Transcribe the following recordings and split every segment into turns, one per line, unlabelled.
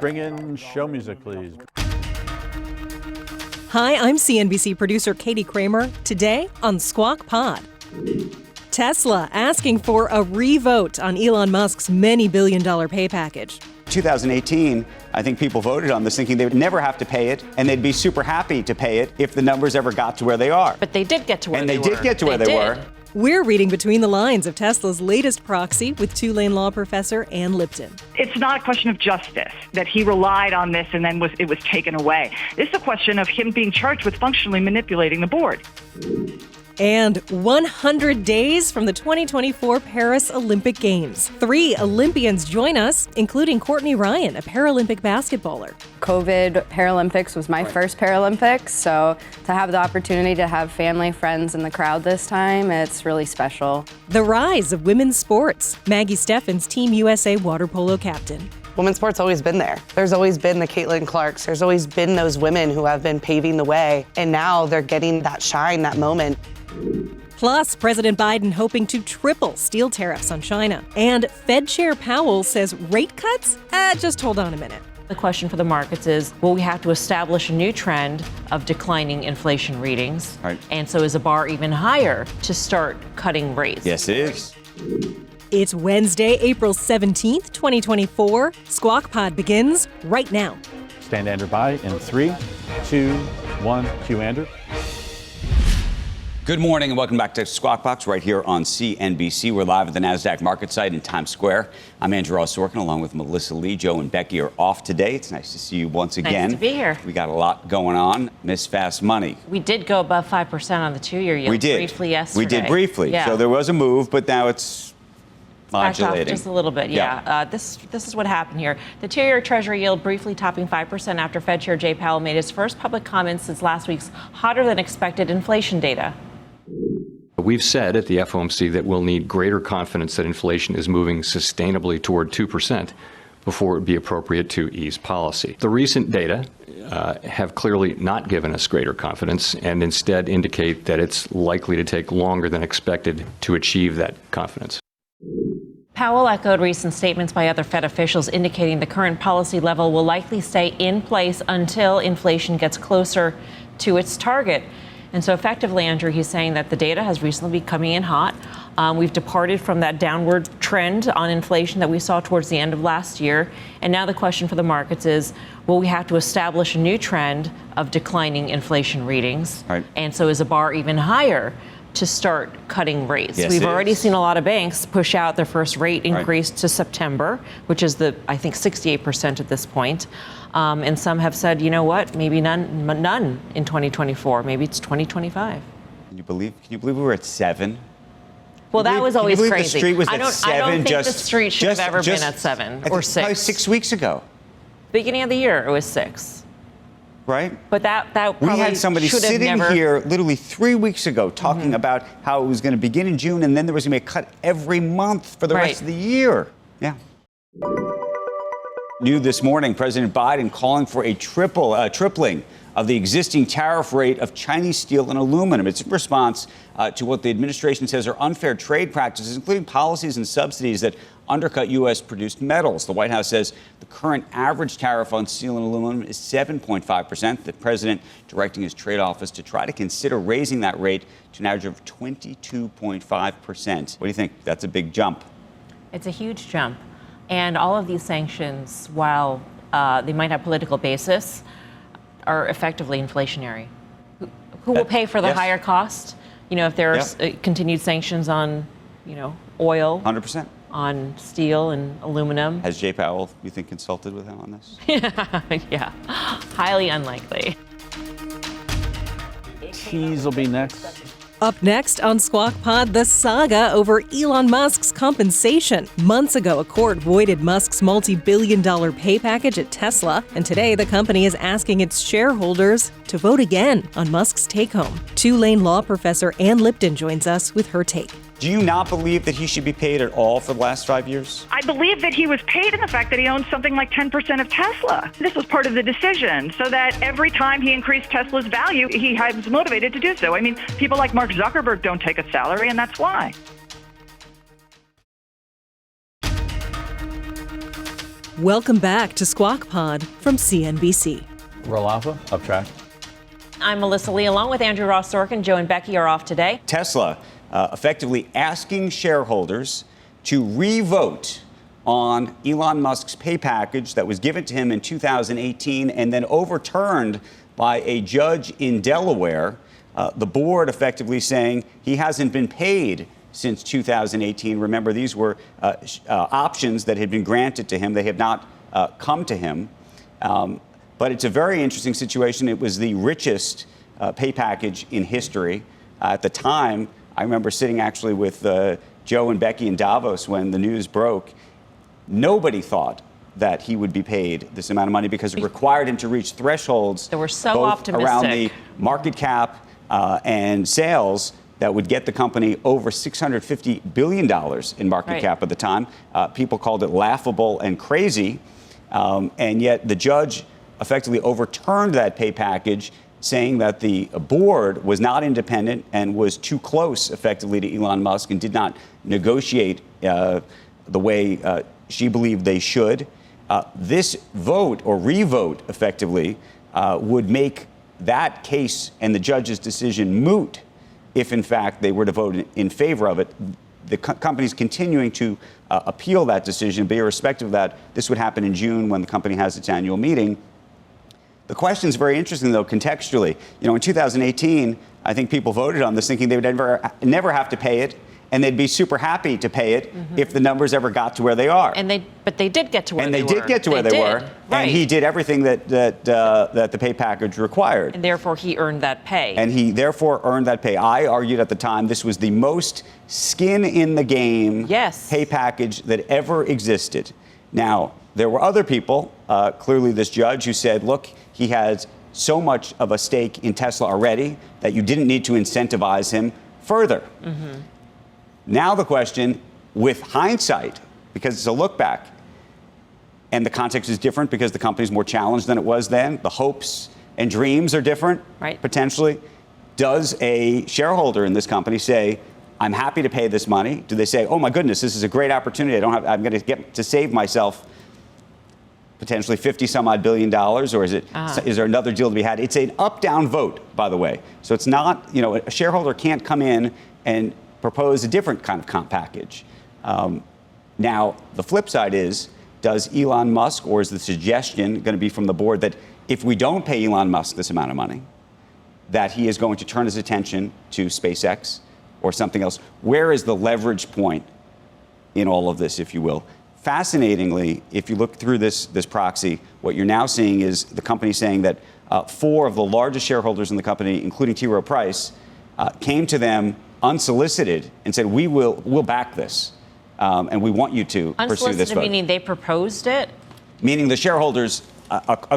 Bring in show music, please.
Hi, I'm CNBC producer Katie Kramer. Today on Squawk Pod. Tesla asking for a revote on Elon Musk's many billion-dollar pay package.
2018, I think people voted on this thinking they would never have to pay it, and they'd be super happy to pay it if the numbers ever got to where they are.
But they did get to where
and
they were.
And they did get to where they were.
We're reading between the lines of Tesla's latest proxy with Tulane law professor Ann Lipton.
It's not a question of justice, that he relied on this and then it was taken away. This is a question of him being charged with functionally manipulating the board.
And 100 days from the 2024 Paris Olympic Games. 3 Olympians join us, including Courtney Ryan, a Paralympic basketballer.
COVID Paralympics was my first Paralympics, so to have the opportunity to have family, friends in the crowd this time, it's really special.
The rise of women's sports. Maggie Steffens, Team USA water polo captain.
Women's sports always been there. There's always been the Caitlin Clarks. There's always been those women who have been paving the way, and now they're getting that shine, that moment.
Plus, President Biden hoping to triple steel tariffs on China. And Fed Chair Powell says rate cuts? Just hold on a minute.
The question for the markets is, will we have to establish a new trend of declining inflation readings?
Right.
And so is the bar even higher to start cutting rates?
Yes, it is.
It's Wednesday, April 17th, 2024. Squawk Pod begins right now.
Stand Andrew by in 3, 2, 1. Cue Andrew.
Good morning and welcome back to Squawk Box right here on CNBC. We're live at the NASDAQ market site in Times Square. I'm Andrew Sorkin along with Melissa Lee. Joe and Becky are off today. It's nice to see you once again.
Nice to be here.
We got a lot going on. Miss Fast Money.
We did go above 5% on the 2-year yield.
We did.
Briefly yesterday.
We did briefly.
Yeah.
So there was a move, but now it's
Backed off
modulating.
just a little bit, yeah. This is what happened here. The 2-year Treasury yield briefly topping 5% after Fed Chair Jay Powell made his first public comments since last week's hotter than expected inflation data.
We've said at the FOMC that we'll need greater confidence that inflation is moving sustainably toward 2% before it would be appropriate to ease policy. The recent data have clearly not given us greater confidence and instead indicate that it's likely to take longer than expected to achieve that confidence.
Powell echoed recent statements by other Fed officials indicating the current policy level will likely stay in place until inflation gets closer to its target. And so effectively, Andrew, he's saying that the data has recently been coming in hot. We've departed from that downward trend on inflation that we saw towards the end of last year. And now the question for the markets is, will we have to establish a new trend of declining inflation readings?
Right.
And so is the bar even higher to start cutting rates?
Yes,
We've
it
already
is.
seen a lot of banks push out their first rate increase to September, which is I think 68% at this point. And some have said, you know what, maybe none in 2024. Maybe it's 2025.
Can you believe we were at 7?
Well, that was always crazy.
The street was
I
at
don't
7.
think the street should have ever been at 7 or 6.
Probably 6 weeks ago,
Beginning of the year, it was 6.
right?
But that probably
We had somebody
should have
sitting
never.
here literally 3 weeks ago talking about how it was going to begin in June and then there was going to be a cut every month for the rest of the year. Yeah. New this morning, President Biden calling for a tripling of the existing tariff rate of Chinese steel and aluminum. It's in response to what the administration says are unfair trade practices, including policies and subsidies that undercut U.S.-produced metals. The White House says the current average tariff on steel and aluminum is 7.5%. The president directing his trade office to try to consider raising that rate to an average of 22.5%. What do you think? That's a big jump.
It's a huge jump. And all of these sanctions, while they might have political basis, are effectively inflationary. Who will pay for the higher cost? You know, if there's continued sanctions on, oil.
100%.
On steel and aluminum.
Has Jay Powell, you think, consulted with him on this?
Yeah, highly unlikely.
Tease will be next.
Up next on Squawk Pod, the saga over Elon Musk's compensation. Months ago, a court voided Musk's multi-billion-dollar pay package at Tesla, and today the company is asking its shareholders to vote again on Musk's take-home. Tulane law professor Ann Lipton joins us with her take.
Do you not believe that he should be paid at all for the last 5 years?
I believe that he was paid in the fact that he owns something like 10% of Tesla. This was part of the decision, so that every time he increased Tesla's value, he was motivated to do so. I mean, people like Mark Zuckerberg don't take a salary, and that's why.
Welcome back to Squawk Pod from CNBC.
Roll alpha, up track.
I'm Melissa Lee, along with Andrew Ross Sorkin. Joe and Becky are off today.
Tesla effectively asking shareholders to re-vote on Elon Musk's pay package that was given to him in 2018 and then overturned by a judge in Delaware. The board effectively saying he hasn't been paid since 2018. Remember, these were options that had been granted to him. They have not come to him. But it's a very interesting situation. It was the richest pay package in history. At the time, I remember sitting actually with Joe and Becky in Davos when the news broke. Nobody thought that he would be paid this amount of money because it required him to reach thresholds
that were so
both
optimistic
around the market cap and sales that would get the company over $650 billion in market cap at the time. People called it laughable and crazy. And yet the judge effectively overturned that pay package, saying that the board was not independent and was too close effectively to Elon Musk and did not negotiate the way she believed they should. This vote or re-vote effectively would make that case and the judge's decision moot if, in fact, they were to vote in favor of it. The company's continuing to appeal that decision, but irrespective of that, this would happen in June when the company has its annual meeting. The question is very interesting, though, contextually. You know, in 2018, I think people voted on this thinking they would never have to pay it, and they'd be super happy to pay it if the numbers ever got to where they are.
But they did get to where they were.
And they did get to where they were.
Right.
And he did everything that the pay package required.
And therefore, he earned that pay.
And he therefore earned that pay. I argued at the time this was the most skin in the game pay package that ever existed. Now, there were other people, clearly this judge, who said, look, he has so much of a stake in Tesla already that you didn't need to incentivize him further. Now the question, with hindsight, because it's a look back, and the context is different because the company's more challenged than it was then, the hopes and dreams are different, potentially. Does a shareholder in this company say, I'm happy to pay this money? Do they say, oh my goodness, this is a great opportunity, I'm going to get to save myself potentially $50-some-odd billion, or is there another deal to be had? It's an up-down vote, by the way. So it's not, a shareholder can't come in and propose a different kind of comp package. Now, the flip side is, does Elon Musk, or is the suggestion going to be from the board that if we don't pay Elon Musk this amount of money, that he is going to turn his attention to SpaceX or something else? Where is the leverage point in all of this, if you will? Fascinatingly, if you look through this proxy, what you're now seeing is the company saying that 4 of the largest shareholders in the company, including T. Rowe Price, came to them unsolicited and said, we'll back this, and we want you to pursue this vote.
Unsolicited meaning they proposed it?
Meaning the shareholders,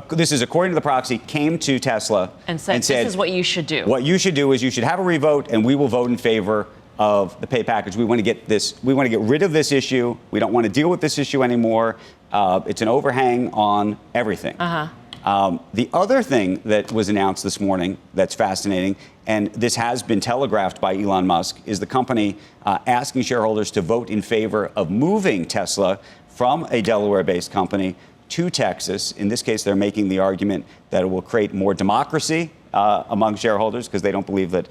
this is according to the proxy, came to Tesla
and said, this is what you should do.
What you should do is you should have a revote, and we will vote in favor of the pay package. We want to get rid of this issue. We don't want to deal with this issue anymore. It's an overhang on everything. The other thing that was announced this morning that's fascinating, and this has been telegraphed by Elon Musk, is the company asking shareholders to vote in favor of moving Tesla from a Delaware-based company to Texas. In this case, they're making the argument that it will create more democracy among shareholders because they don't believe that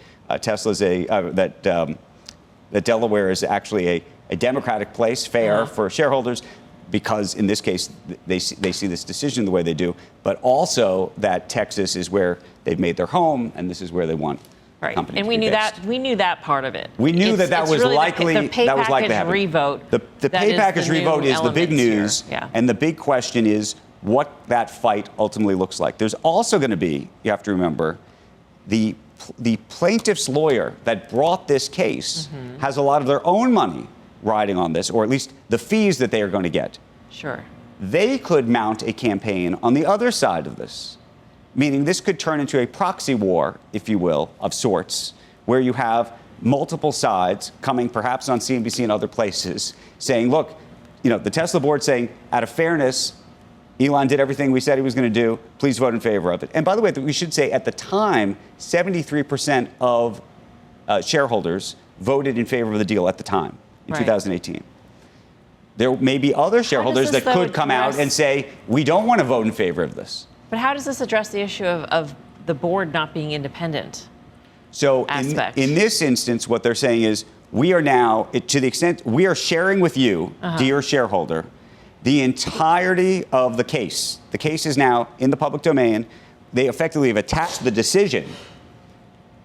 that Delaware is actually a democratic place, fair for shareholders, because in this case, they see this decision the way they do, but also that Texas is where they've made their home, and this is where they want companies
and
to be based.
we knew that part of it.
We knew that was
really
likely
the pay
that was likely to
package
happen.
Revote.
The pay package revote is the big news, and the big question is what that fight ultimately looks like. There's also going to be, you have to remember, the plaintiff's lawyer that brought this case has a lot of their own money riding on this, or at least the fees that they are going to get.
Sure.
They could mount a campaign on the other side of this, meaning this could turn into a proxy war, if you will, of sorts, where you have multiple sides coming perhaps on CNBC and other places saying, look, the Tesla board saying, out of fairness, Elon did everything we said he was going to do. Please vote in favor of it. And by the way, we should say at the time, 73% of shareholders voted in favor of the deal at the time in 2018. there may be other shareholders that could come out and say, we don't want to vote in favor of this.
But how does this address the issue of the board not being independent?
So in this instance, what they're saying is, we are now, to the extent we are sharing with you, dear shareholder, the entirety of the case. The case is now in the public domain. They effectively have attached the decision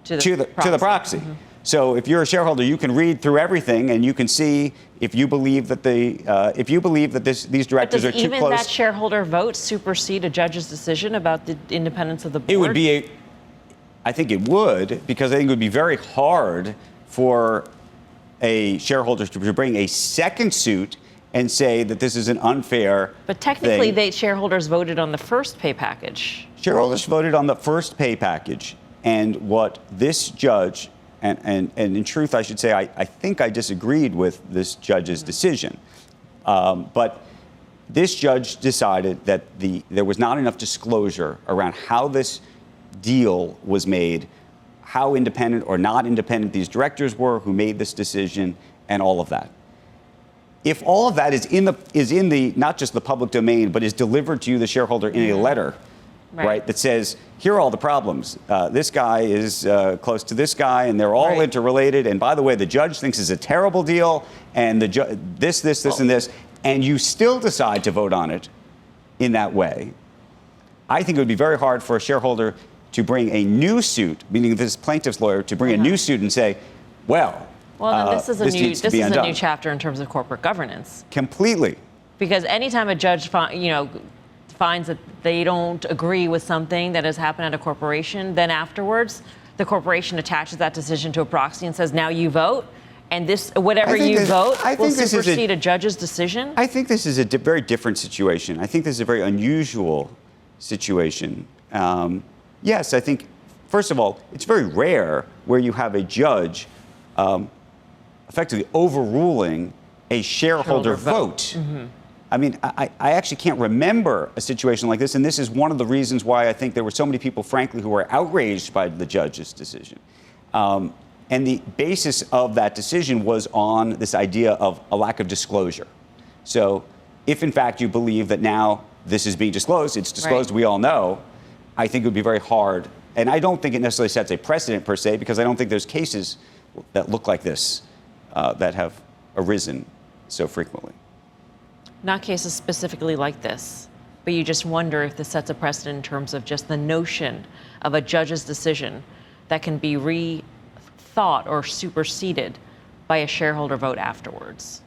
to the proxy. So if you're a shareholder, you can read through everything, and you can see if you believe that these directors are too close.
Does even that shareholder vote supersede a judge's decision about the independence of the board?
It would be I think it would, because I think it would be very hard for a shareholder to bring a second suit and say that this is an unfair
But technically,
thing.
shareholders voted on the first pay package.
Shareholders voted on the first pay package, and what this judge, and in truth, I should say, I think I disagreed with this judge's decision, but this judge decided that there was not enough disclosure around how this deal was made, how independent or not independent these directors were who made this decision, and all of that. If all of that is in the not just the public domain, but is delivered to you, the shareholder, in a letter, right, that says, here are all the problems. This guy is close to this guy, and they're all interrelated. And by the way, the judge thinks it's a terrible deal, and this, and this, and you still decide to vote on it in that way. I think it would be very hard for a shareholder to bring a new suit, meaning this plaintiff's lawyer, to bring a new suit and say, well,
then this is a new chapter in terms of corporate governance.
Completely.
Because anytime a judge finds that they don't agree with something that has happened at a corporation, then afterwards the corporation attaches that decision to a proxy and says, now you vote, and whatever you vote will supersede a judge's decision?
I think this is a very different situation. I think this is a very unusual situation. Yes, I think, first of all, it's very rare where you have a judge effectively overruling a shareholder vote. I mean, I actually can't remember a situation like this, and this is one of the reasons why I think there were so many people, frankly, who were outraged by the judge's decision. And the basis of that decision was on this idea of a lack of disclosure. So if, in fact, you believe that now this is being disclosed, it's disclosed, we all know, I think it would be very hard. And I don't think it necessarily sets a precedent, per se, because I don't think there's cases that look like this that have arisen so frequently.
Not cases specifically like this, but you just wonder if this sets a precedent in terms of just the notion of a judge's decision that can be rethought or superseded by a shareholder vote afterwards.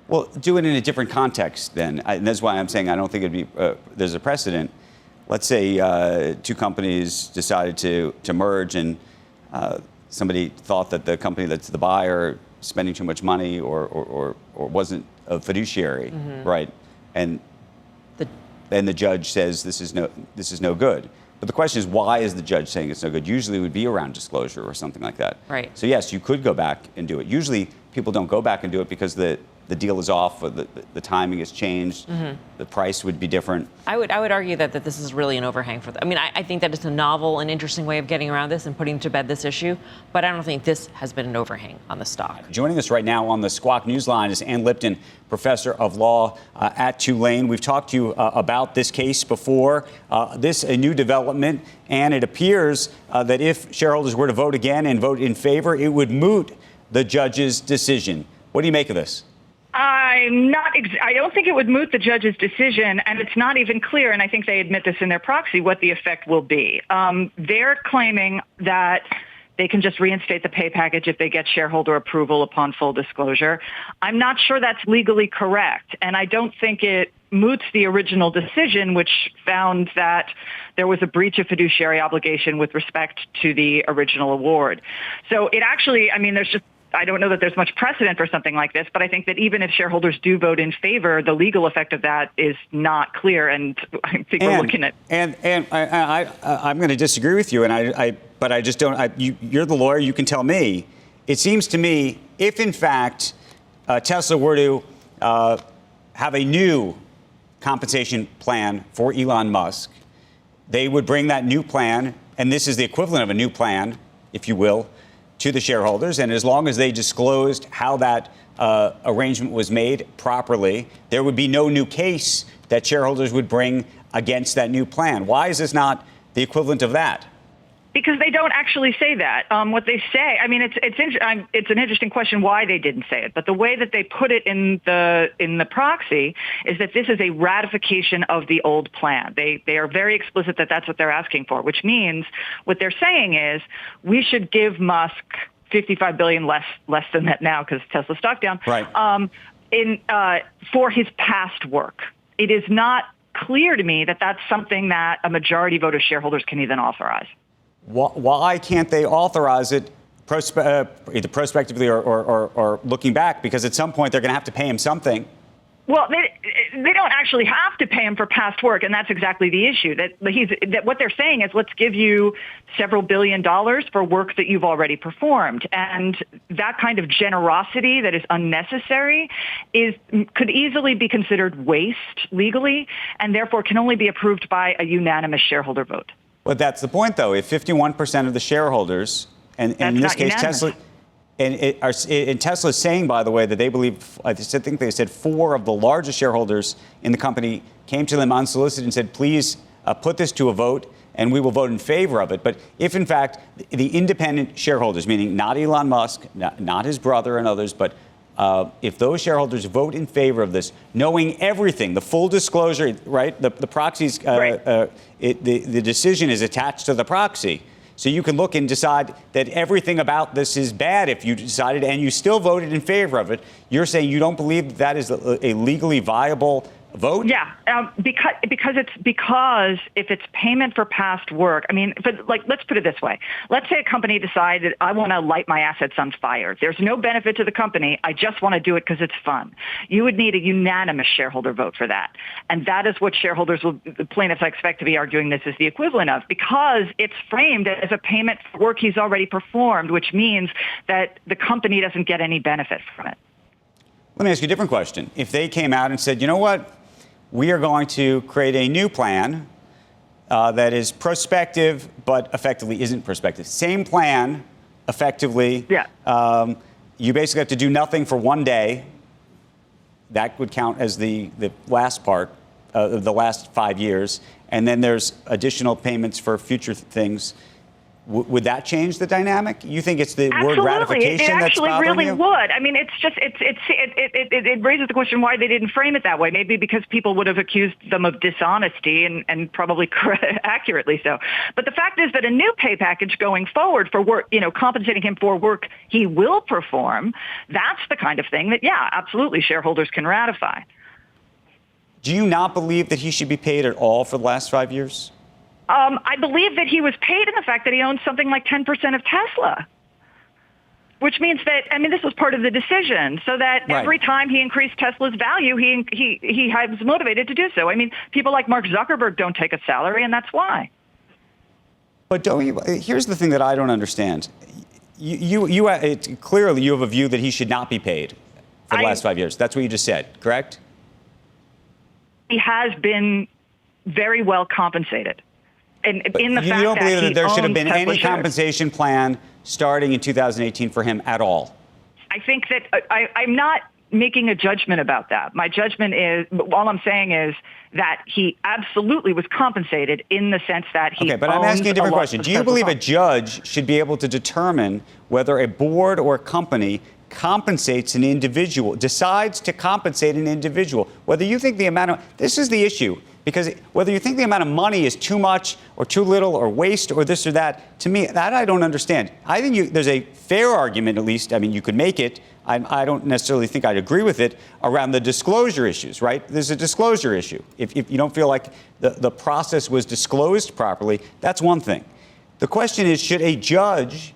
Well, do it in a different context then. And that's why I'm saying I don't think it'd be, there's a precedent. Let's say two companies decided to merge, and somebody thought that the company that's the buyer spending too much money or wasn't a fiduciary, right? And the judge says this is no good. But the question is, why is the judge saying it's no good? Usually it would be around disclosure or something like that.
Right.
So yes, you could go back and do it. Usually people don't go back and do it because the deal is off, or the timing has changed, the price would be different.
I would argue that this is really an overhang for them. I mean, I think that it's a novel and interesting way of getting around this and putting to bed this issue, but I don't think this has been an overhang on the stock. Joining us right now on the Squawk Newsline is Ann Lipton, professor of law at Tulane. We've talked to you about this case before. This a new development, and it appears that if shareholders were to vote again and vote in favor, it would moot the judge's decision. What do you make of this?
I don't think it would moot the judge's decision, and it's not even clear, and I think they admit this in their proxy, what the effect will be. They're claiming that they can just reinstate the pay package if they get shareholder approval upon full disclosure. I'm not sure that's legally correct, and I don't think it moots the original decision, which found that there was a breach of fiduciary obligation with respect to the original award. So it actually, I don't know that there's much precedent for something like this, but I think that even if shareholders do vote in favor, the legal effect of that is not clear, and I think we're looking at. And
I'm going to disagree with you, but I just don't. You're the lawyer. You can tell me. It seems to me, if in fact Tesla were to have a new compensation plan for Elon Musk, they would bring that new plan, and this is the equivalent of a new plan, if you will, to the shareholders, and as long as they disclosed how that arrangement was made properly, there would be no new case that shareholders would bring against that new plan. Why is this not the equivalent of that?
Because they don't actually say that. What they say, I mean, it's an interesting question why they didn't say it. But the way that they put it in the proxy is that this is a ratification of the old plan. They are very explicit that that's what they're asking for, which means what they're saying is we should give Musk $55 billion less than that now because Tesla stock down.
Right.
For his past work. It is not clear to me that that's something that a majority vote of shareholders can even authorize.
Why can't they authorize it either prospectively or looking back? Because at some point they're going to have to pay him something.
Well, they don't actually have to pay him for past work, and that's exactly the issue. That what they're saying is, let's give you several $1 billion for work that you've already performed, and that kind of generosity that is unnecessary could easily be considered waste legally, and therefore can only be approved by a unanimous shareholder vote.
But that's the point, though. If 51% of the shareholders, and in this case, Tesla, and Tesla is saying, by the way, that they believe, I think they said 4 of the largest shareholders in the company came to them unsolicited and said, please put this to a vote, and we will vote in favor of it. But if, in fact, the independent shareholders, meaning not Elon Musk, not his brother and others, but if those shareholders vote in favor of this, knowing everything, the full disclosure, right? The proxies, the decision is attached to the proxy. So you can look and decide that everything about this is bad if you decided and you still voted in favor of it. You're saying you don't believe that is a legally viable vote?
Yeah, because if it's payment for past work, I mean, but let's put it this way. Let's say a company decided, I want to light my assets on fire. There's no benefit to the company. I just want to do it because it's fun. You would need a unanimous shareholder vote for that. And that is what the plaintiffs I expect to be arguing this is the equivalent of, because it's framed as a payment for work he's already performed, which means that the company doesn't get any benefit from it.
Let me ask you a different question. If they came out and said, you know what? We are going to create a new plan that is prospective, but effectively isn't prospective. Same plan, effectively.
Yeah.
You basically have to do nothing for 1 day. That would count as the last part of the last 5 years. And then there's additional payments for future things. Would that change the dynamic? You think it's the word ratification that's bothering you?
It actually really would. I mean, it raises the question why they didn't frame it that way. Maybe because people would have accused them of dishonesty and probably accurately so. But the fact is that a new pay package going forward for work, compensating him for work he will perform, that's the kind of thing that, yeah, absolutely shareholders can ratify.
Do you not believe that he should be paid at all for the last 5 years?
I believe that he was paid in the fact that he owns something like 10% of Tesla, which means that, I mean, this was part of the decision, so that every time he increased Tesla's value, he was motivated to do so. I mean, people like Mark Zuckerberg don't take a salary, and that's why.
But here's the thing that I don't understand. Clearly you have a view that he should not be paid for the last 5 years. That's what you just said, correct?
He has been very well compensated. And in the fact
you don't believe that there should have been any
Tesla shares.
compensation plan starting in 2018 for him at all?
I think that I'm not making a judgment about that. My judgment is, all I'm saying is that he absolutely was compensated in the sense that he.
Okay, but I'm asking a different question. Do you believe a judge should be able to determine whether a board or a company compensates an individual, decides to compensate an individual, whether you think the amount of, this is the issue, because whether you think the amount of money is too much or too little or waste or this or that, to me, that I don't understand. I think there's a fair argument, at least, I mean, you could make it, I don't necessarily think I'd agree with it, around the disclosure issues, right? There's a disclosure issue. If you don't feel like the process was disclosed properly, that's one thing. The question is, should a judge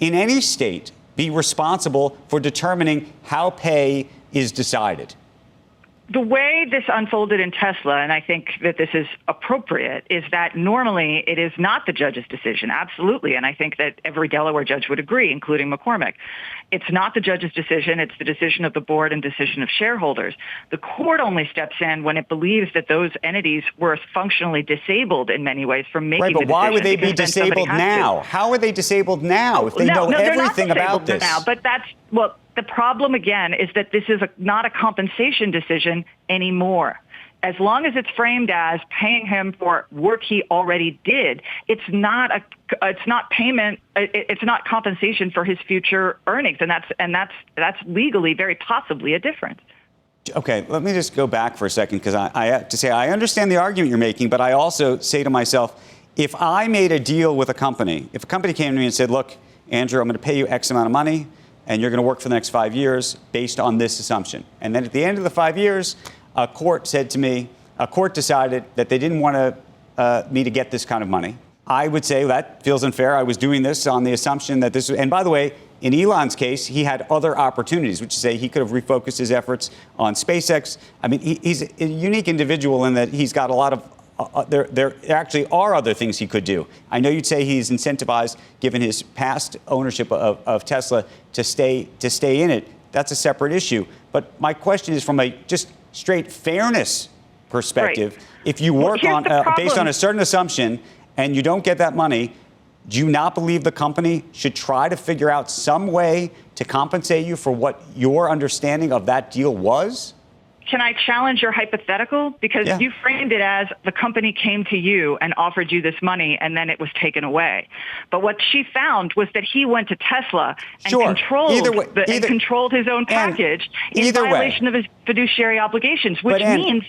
in any state be responsible for determining how pay is decided?
The way this unfolded in Tesla, and I think that this is appropriate, is that normally it is not the judge's decision, absolutely, and I think that every Delaware judge would agree, including McCormick. It's not the judge's decision, it's the decision of the board and decision of shareholders. The court only steps in when it believes that those entities were functionally disabled in many ways from making
the decision. Right, but why would they be disabled now? How are they disabled now if they know everything about this?
Now, but the problem, again, is that this is not a compensation decision anymore. As long as it's framed as paying him for work he already did, it's not payment. It's not compensation for his future earnings, and that's legally very possibly a difference.
Okay, let me just go back for a second because I have to say I understand the argument you're making, but I also say to myself, if I made a deal with a company, if a company came to me and said, "Look, Andrew, I'm going to pay you X amount of money, and you're going to work for the next 5 years based on this assumption," and then at the end of the 5 years, a court decided that they didn't want me to get this kind of money, I would say that feels unfair. I was doing this on the assumption that this, and by the way, in Elon's case, he had other opportunities, which is to say he could have refocused his efforts on SpaceX. I mean, he's a unique individual in that he's got a lot of there actually are other things he could do. I know you'd say he's incentivized, given his past ownership of Tesla, to stay in it. That's a separate issue. But my question is from a just straight fairness perspective. Right. If you work based on a certain assumption and you don't get that money, do you not believe the company should try to figure out some way to compensate you for what your understanding of that deal was?
Can I challenge your hypothetical? Because you framed it as the company came to you and offered you this money and then it was taken away. But what she found was that he went to Tesla and controlled his own package in violation of his fiduciary obligations, which means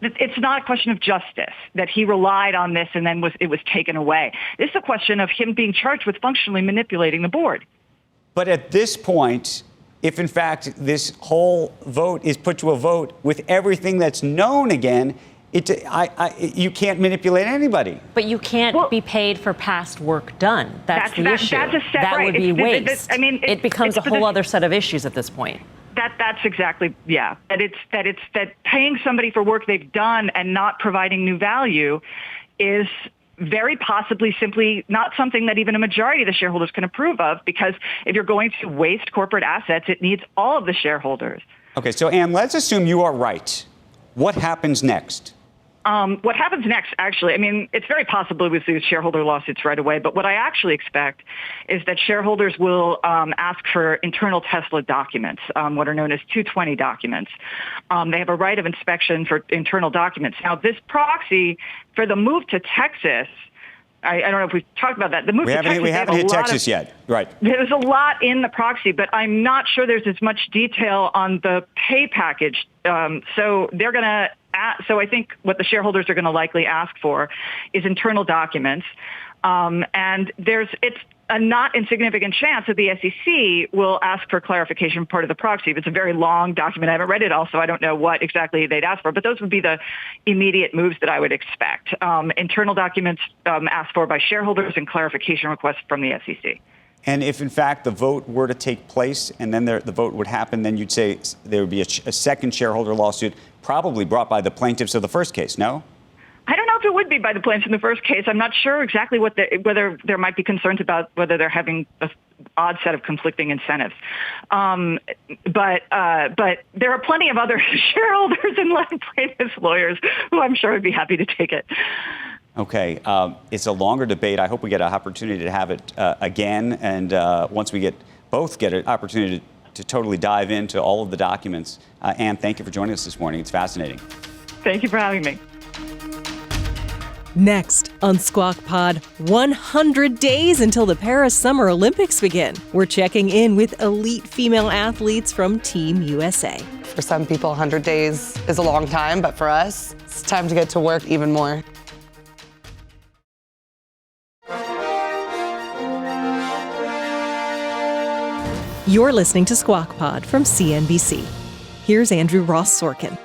that it's not a question of justice, that he relied on this and then it was taken away. This is a question of him being charged with functionally manipulating the board.
But at this point, if in fact this whole vote is put to a vote with everything that's known again, you can't manipulate anybody.
But you can't be paid for past work done. That's the issue. That would be waste. It becomes a whole other set of issues at this point.
That's exactly, that paying somebody for work they've done and not providing new value is very possibly simply not something that even a majority of the shareholders can approve of, because if you're going to waste corporate assets, it needs all of the shareholders.
Okay, so Ann, let's assume you are right. What happens next?
What happens next, actually, it's very possible we lose shareholder lawsuits right away, but what I actually expect is that shareholders will ask for internal Tesla documents, what are known as 220 documents. They have a right of inspection for internal documents. Now, this proxy for the move to Texas, I don't know if we've talked about that. The move to Texas,
we haven't hit Texas yet. Right.
There's a lot in the proxy, but I'm not sure there's as much detail on the pay package. So they're going to. So I think what the shareholders are going to likely ask for is internal documents, and it's a not insignificant chance that the SEC will ask for clarification part of the proxy. It's a very long document. I haven't read it all, so I don't know what exactly they'd ask for, but those would be the immediate moves that I would expect. Internal documents asked for by shareholders and clarification requests from the SEC.
And if, in fact, the vote were to take place and then the vote would happen, then you'd say there would be a second shareholder lawsuit probably brought by the plaintiffs of the first case, no?
I don't know if it would be by the plaintiffs in the first case. I'm not sure exactly whether there might be concerns about whether they're having an odd set of conflicting incentives. But there are plenty of other shareholders and plaintiffs' lawyers who I'm sure would be happy to take it.
Okay. It's a longer debate. I hope we get an opportunity to have it again. And once we both get an opportunity to totally dive into all of the documents. Ann, thank you for joining us this morning. It's fascinating.
Thank you for having me.
Next on Squawk Pod, 100 days until the Paris Summer Olympics begin. We're checking in with elite female athletes from Team USA.
For some people, 100 days is a long time, but for us, it's time to get to work even more.
You're listening to Squawk Pod from CNBC. Here's Andrew Ross Sorkin.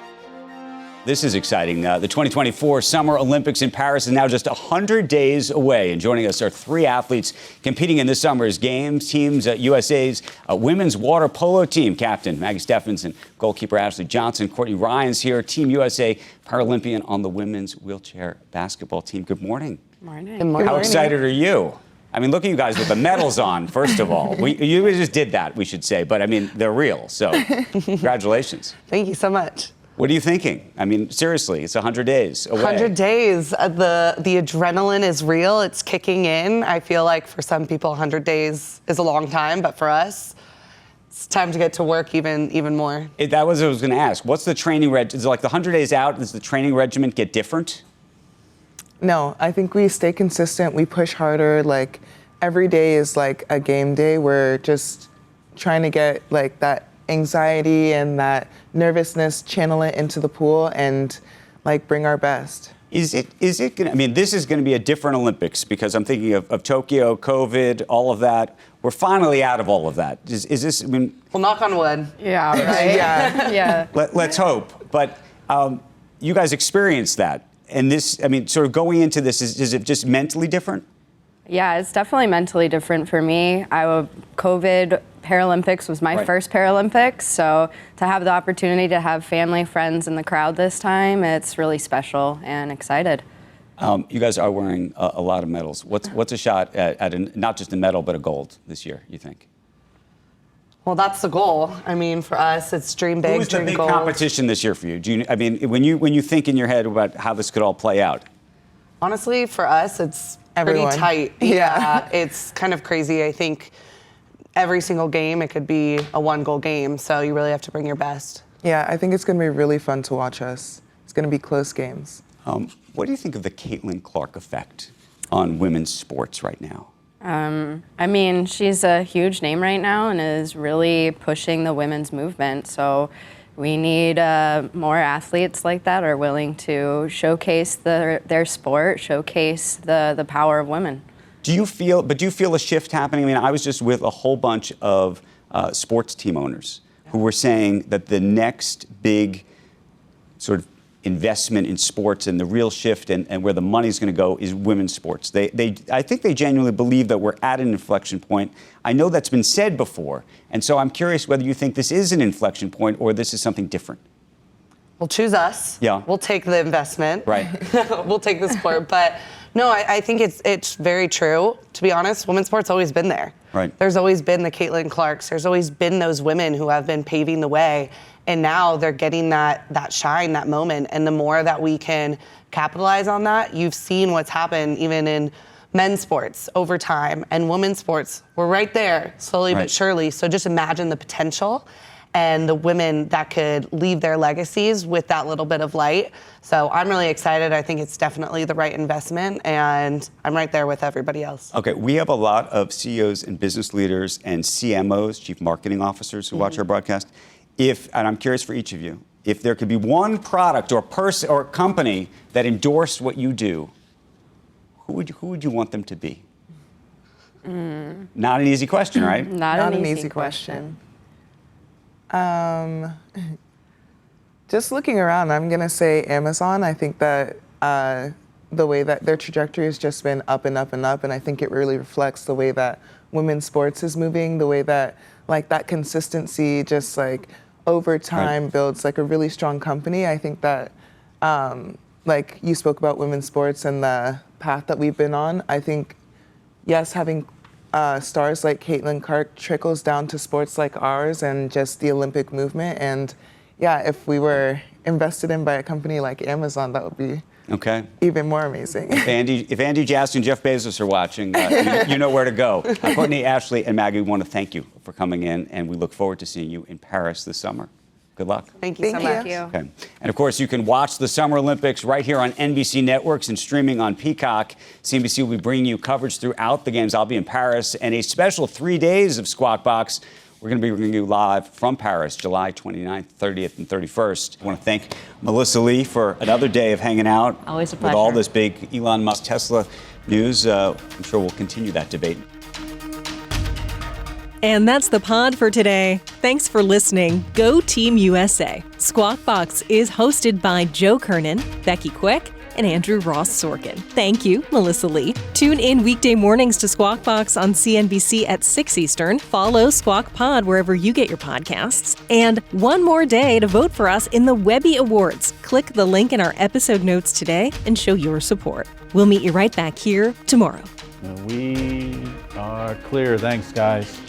This is exciting. The 2024 Summer Olympics in Paris is now just 100 days away. And joining us are three athletes competing in this summer's games. Teams USA's women's water polo team captain Maggie Steffens and goalkeeper Ashleigh Johnson. Courtney Ryan's here. Team USA Paralympian on the women's wheelchair basketball team. Good morning.
Morning.
Good morning.
How excited are you? I mean, look at you guys with the medals on, first of all. You just did that, we should say. But, I mean, they're real. So congratulations.
Thank you so much.
What are you thinking? I mean, seriously, it's 100 days away.
100 days. The adrenaline is real. It's kicking in. I feel like for some people, 100 days is a long time, but for us, it's time to get to work even more.
That was what I was going to ask. What's the training regimen? Is it like the 100 days out? Does the training regimen get different?
No, I think we stay consistent. We push harder. Like every day is like a game day. We're just trying to get like that anxiety and that nervousness, channel it into the pool and like bring our best.
Is it gonna, I mean, this is going to be a different Olympics because I'm thinking of Tokyo, COVID, all of that. We're finally out of all of that. Is this, I mean...
Well, knock on wood.
Yeah, right? Yeah.
Let's hope. But you guys experienced that. And this, I mean, sort of going into this, is it just mentally different?
Yeah, it's definitely mentally different for me. COVID Paralympics was my first Paralympics, so to have the opportunity to have family, friends in the crowd this time, it's really special and excited.
You guys are wearing a lot of medals. What's a shot at not just a medal, but a gold this year, you think?
Well, that's the goal. I mean, for us, it's dream big,
Who's the
dream
big
gold.
competition this year for you? I mean, when you think in your head about how this could all play out?
Honestly, for us, it's
Everyone.
pretty tight. Yeah, it's kind of crazy. I think every single game, it could be a one-goal game, so you really have to bring your best.
Yeah, I think it's going to be really fun to watch us. It's going to be close games.
What do you think of the Caitlin Clark effect on women's sports right now?
I mean, she's a huge name right now and is really pushing the women's movement. So we need more athletes like that are willing to showcase their sport, showcase the power of women.
Do you feel a shift happening? I mean, I was just with a whole bunch of sports team owners who were saying that the next big sort of investment in sports and the real shift and where the money's going to go is women's sports. I think they genuinely believe that we're at an inflection point. I know that's been said before, and so I'm curious whether you think this is an inflection point or this is something different.
Well, choose us.
Yeah.
We'll take the investment.
Right.
We'll take the sport. But no, I think it's very true. To be honest, women's sport's always been there.
Right.
There's always been the Caitlin Clarks. There's always been those women who have been paving the way. And now they're getting that shine, that moment. And the more that we can capitalize on that, you've seen what's happened even in men's sports over time and women's sports. We're right there, slowly but surely. So just imagine the potential and the women that could leave their legacies with that little bit of light. So I'm really excited. I think it's definitely the right investment, and I'm right there with everybody else.
Okay, we have a lot of CEOs and business leaders and CMOs, chief marketing officers, who watch our broadcast. And I'm curious for each of you, if there could be one product or person or company that endorsed what you do, who would you want them to be? Not an easy question, right?
Not an easy question.
Just looking around, I'm going to say Amazon. I think that the way that their trajectory has just been up and up and up, and I think it really reflects the way that women's sports is moving, the way that like that consistency just like over time builds like a really strong company. I think that like you spoke about women's sports and the path that we've been on. I think, yes, having stars like Caitlin Clark trickles down to sports like ours and just the Olympic movement. And yeah, if we were invested in by a company like Amazon, that would be even more amazing.
If Andy Jassy and Jeff Bezos are watching, you know where to go. Courtney, Ashleigh, and Maggie, we want to thank you for coming in, and we look forward to seeing you in Paris this summer. Good luck.
Thank you so much.
Thank you.
Okay. And of course, you can watch the Summer Olympics right here on NBC Networks and streaming on Peacock. CNBC will be bringing you coverage throughout the games. I'll be in Paris, and a special 3 days of Squawk Box. We're going to be bringing you live from Paris, July 29th, 30th, and 31st. I want to thank Melissa Lee for another day of hanging out.
Always a
with
pleasure.
all this big Elon Musk Tesla news. I'm sure we'll continue that debate.
And that's the pod for today. Thanks for listening. Go Team USA. Squawk Box is hosted by Joe Kernan, Becky Quick, and Andrew Ross Sorkin. Thank you, Melissa Lee. Tune in weekday mornings to Squawk Box on CNBC at 6 Eastern. Follow Squawk Pod wherever you get your podcasts. And one more day to vote for us in the Webby Awards. Click the link in our episode notes today and show your support. We'll meet you right back here tomorrow.
We are clear. Thanks, guys.